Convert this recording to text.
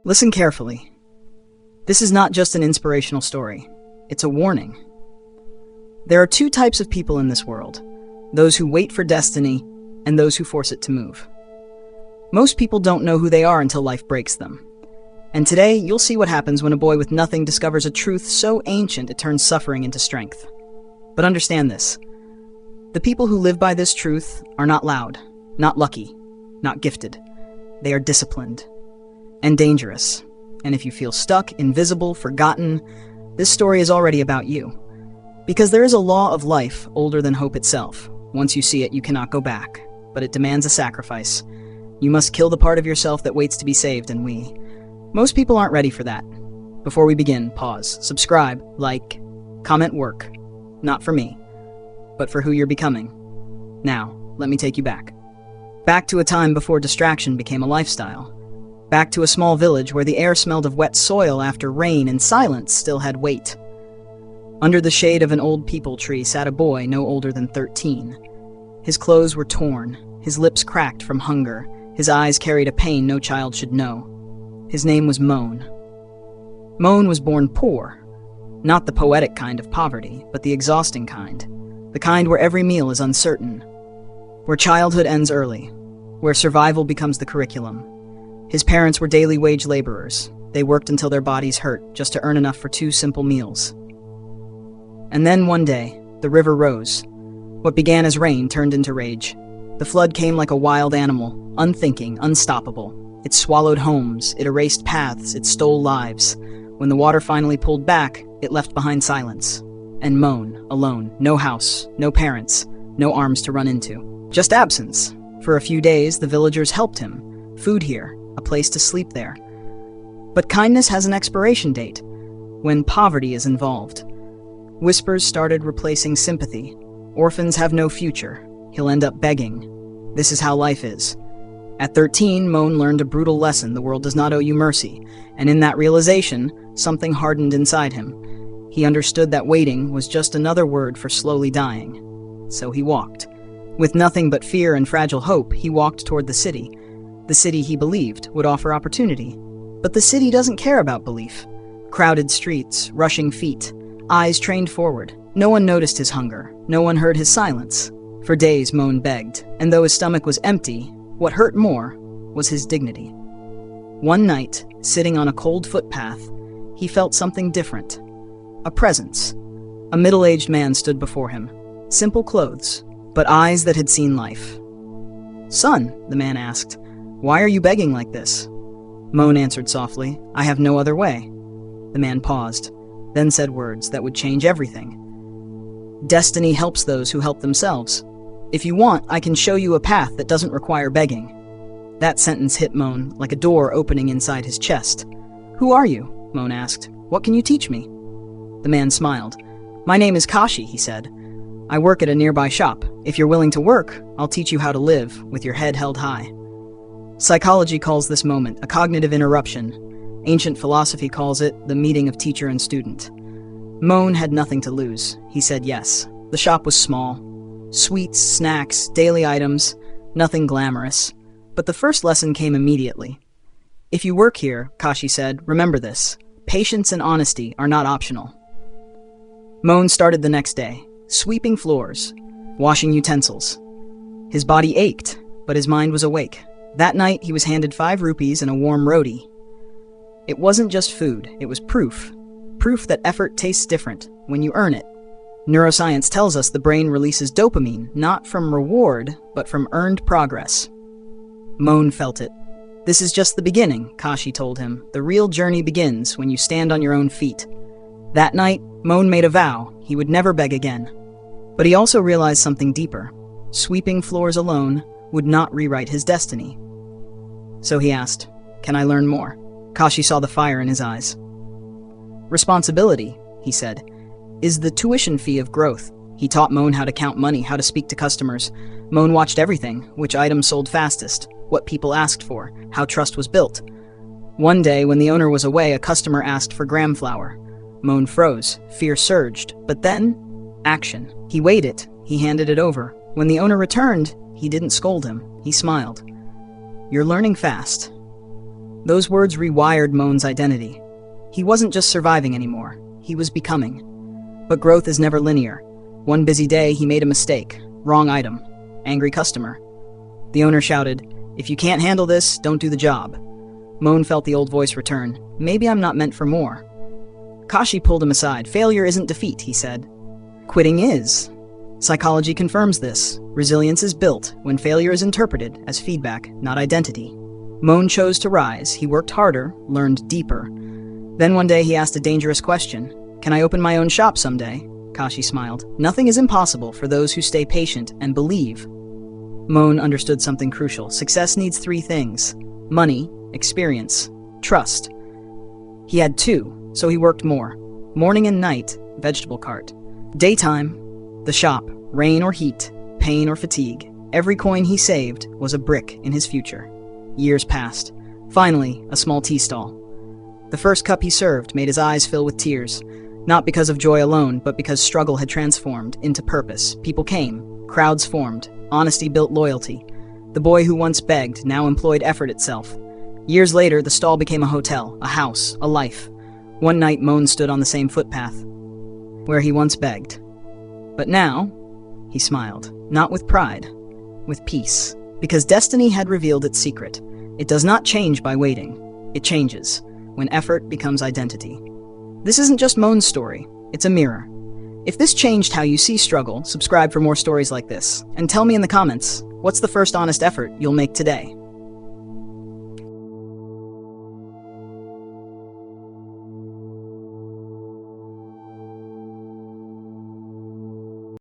Listen carefully. This is not just an inspirational story. It's a warning. There are two types of people in this world: those who wait for destiny and those who force it to move. Most people don't know who they are until life breaks them. And today, you'll see what happens when a boy with nothing discovers a truth so ancient it turns suffering into strength. But understand this. The people who live by this truth are not loud, not lucky, not gifted. They are disciplined and dangerous. And if you feel stuck, invisible, forgotten, this story is already about you. Because there is a law of life older than hope itself. Once you see it, you cannot go back, but it demands a sacrifice. You must kill the part of yourself that waits to be saved, and most people aren't ready for that. Before we begin, pause, subscribe, like, comment work. Not for me, but for who you're becoming. Now, let me take you back. Back to a time before distraction became a lifestyle. Back to a small village where the air smelled of wet soil after rain and silence still had weight. Under the shade of an old peepal tree sat a boy no older than 13. His clothes were torn, his lips cracked from hunger, his eyes carried a pain no child should know. His name was Moan. Moan was born poor. Not the poetic kind of poverty, but the exhausting kind. The kind where every meal is uncertain. Where childhood ends early. Where survival becomes the curriculum. His parents were daily wage laborers. They worked until their bodies hurt, just to earn enough for 2 simple meals. And then one day, the river rose. What began as rain turned into rage. The flood came like a wild animal, unthinking, unstoppable. It swallowed homes, it erased paths, it stole lives. When the water finally pulled back, it left behind silence. And Moan, alone, no house, no parents, no arms to run into. Just absence. For a few days, the villagers helped him. Food here, a place to sleep there. But kindness has an expiration date, when poverty is involved. Whispers started replacing sympathy. Orphans have no future. He'll end up begging. This is how life is. At 13, Moan learned a brutal lesson: the world does not owe you mercy, and in that realization, something hardened inside him. He understood that waiting was just another word for slowly dying. So he walked. With nothing but fear and fragile hope, he walked toward the city he believed would offer opportunity. But the city doesn't care about belief. Crowded streets, rushing feet, eyes trained forward. No one noticed his hunger, no one heard his silence. For days, Moan begged, and though his stomach was empty, what hurt more was his dignity. One night, sitting on a cold footpath, he felt something different. A presence. A middle-aged man stood before him. Simple clothes, but eyes that had seen life. "Son," the man asked, "why are you begging like this?" Moan answered softly, "I have no other way." The man paused, then said words that would change everything. "Destiny helps those who help themselves. If you want, I can show you a path that doesn't require begging." That sentence hit Moan like a door opening inside his chest. "Who are you?" Moan asked. "What can you teach me?" The man smiled. "My name is Kashi," he said. "I work at a nearby shop. If you're willing to work, I'll teach you how to live with your head held high." Psychology calls this moment a cognitive interruption. Ancient philosophy calls it the meeting of teacher and student. Moan had nothing to lose. He said yes. The shop was small. Sweets, snacks, daily items, nothing glamorous. But the first lesson came immediately. "If you work here," Kashi said, "remember this. Patience and honesty are not optional." Moan started the next day, sweeping floors, washing utensils. His body ached, but his mind was awake. That night, he was handed 5 rupees and a warm roti. It wasn't just food, it was proof. Proof that effort tastes different when you earn it. Neuroscience tells us the brain releases dopamine, not from reward, but from earned progress. Moan felt it. "This is just the beginning," Kashi told him. "The real journey begins when you stand on your own feet." That night, Moan made a vow he would never beg again. But he also realized something deeper. Sweeping floors alone would not rewrite his destiny. So he asked, "Can I learn more?" Kashi saw the fire in his eyes. "Responsibility," he said, "is the tuition fee of growth." He taught Moan how to count money, how to speak to customers. Moan watched everything: which items sold fastest, what people asked for, how trust was built. One day, when the owner was away, a customer asked for gram flour. Moan froze, fear surged, but then, action. He weighed it, he handed it over. When the owner returned, he didn't scold him, he smiled. "You're learning fast." Those words rewired Moan's identity. He wasn't just surviving anymore, he was becoming. But growth is never linear. One busy day, he made a mistake. Wrong item. Angry customer. The owner shouted, "If you can't handle this, don't do the job." Moan felt the old voice return. "Maybe I'm not meant for more." Kashi pulled him aside. "Failure isn't defeat," he said. "Quitting is." Psychology confirms this. Resilience is built when failure is interpreted as feedback, not identity. Moan chose to rise. He worked harder, learned deeper. Then one day he asked a dangerous question. "Can I open my own shop someday?" Kashi smiled. "Nothing is impossible for those who stay patient and believe." Moan understood something crucial. Success needs three things: money, experience, trust. He had two, so he worked more. Morning and night, vegetable cart. Daytime, the shop, rain or heat, pain or fatigue. Every coin he saved was a brick in his future. Years passed. Finally, a small tea stall. The first cup he served made his eyes fill with tears, not because of joy alone, but because struggle had transformed into purpose. People came, crowds formed, honesty built loyalty. The boy who once begged now employed effort itself. Years later, the stall became a hotel, a house, a life. One night, Moan stood on the same footpath where he once begged. But now, he smiled, not with pride, with peace, because destiny had revealed its secret. It does not change by waiting. It changes when effort becomes identity. This isn't just Moan's story, it's a mirror. If this changed how you see struggle, subscribe for more stories like this. And tell me in the comments, what's the first honest effort you'll make today?